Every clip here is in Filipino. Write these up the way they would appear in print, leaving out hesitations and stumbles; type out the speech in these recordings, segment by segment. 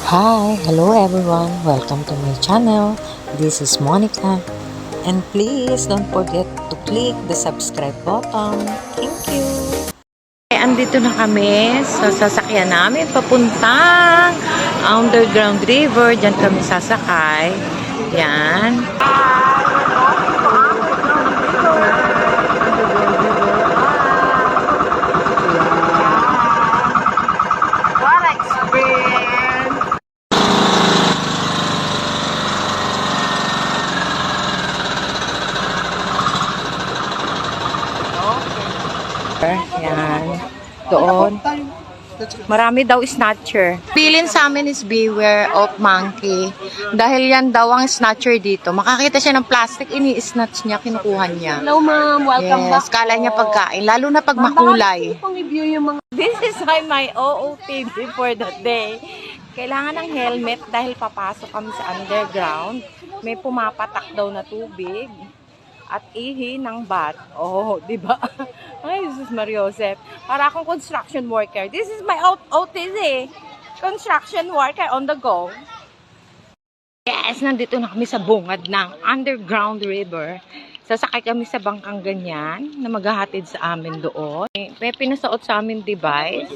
Hi, hello everyone. Welcome to my channel. This is Monica. And please don't forget to click the subscribe button. Thank you. Andito na kami sa sasakyan namin papuntang Underground River. Diyan kami sasakay. Yan. What experience! Yan. Doon. Marami daw snatcher. Bilin sa amin is beware of monkey. Dahil yan daw ang snatcher dito. Makakita siya ng plastic, ini-snatch niya, kinukuha niya. Hello ma'am, welcome back. Kala niya pagkain. Lalo na pag makulay. I-view yung mga... This is my OOTD for the day. Kailangan ng helmet dahil papasok kami sa underground. May pumapatak daw na tubig. At ihi ng bat. Oh, di ba? Ay, Jesus Mariosep. Para akong construction worker. This is my OTD. Construction worker on the go. Yes, nandito na kami sa bungad ng Underground River. Sasakay kami sa bangkang ganyan na maghahatid sa amin doon. May pinasuot sa amin device.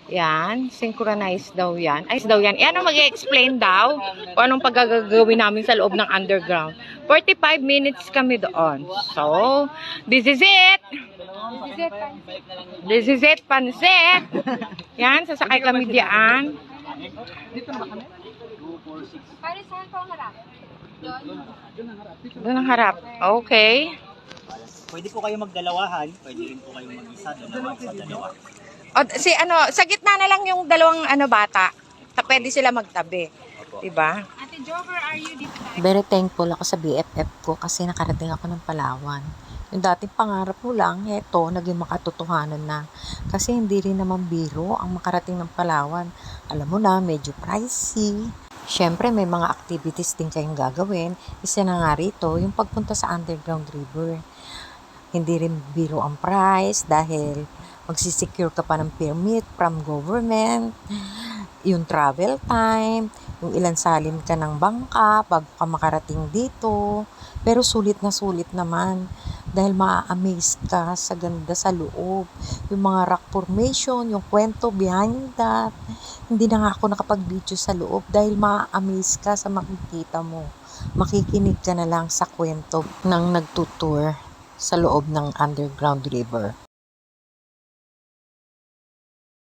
Yan, synchronized daw yan. Ay, daw yan. Ano mag-explain daw kung anong paggagawin namin sa loob ng underground. 45 minutes kami doon. So, this is it. This is it, pansit. Yan, sasakay kami diyan. Doon ang harap. Okay. Pwede po kayo magdalawahan, pwede rin po kayo mag-isa, dalawa sa dalawa. O, sa gitna na lang yung dalawang bata. Pwede sila magtabi. Diba? Ate Joker, are you dito? Very thankful ako sa BFF ko kasi nakarating ako ng Palawan. Yung dating pangarap ko lang, eto, naging makatotohanan na. Kasi hindi rin naman biro ang makarating ng Palawan. Alam mo na, medyo pricey. Siyempre, may mga activities din kayong gagawin. Isa na nga rito, yung pagpunta sa Underground River. Hindi rin biro ang price dahil magsisecure ka pa ng permit from government, yung travel time, yung ilan salin ka ng bangka bago ka makarating dito. Pero sulit na sulit naman dahil ma-amaze ka sa ganda sa loob. Yung mga rock formation, yung kwento behind that. Hindi na nga ako nakapag-video sa loob dahil ma-amaze ka sa makikita mo. Makikinig ka na lang sa kwento ng nagtutour sa loob ng Underground River.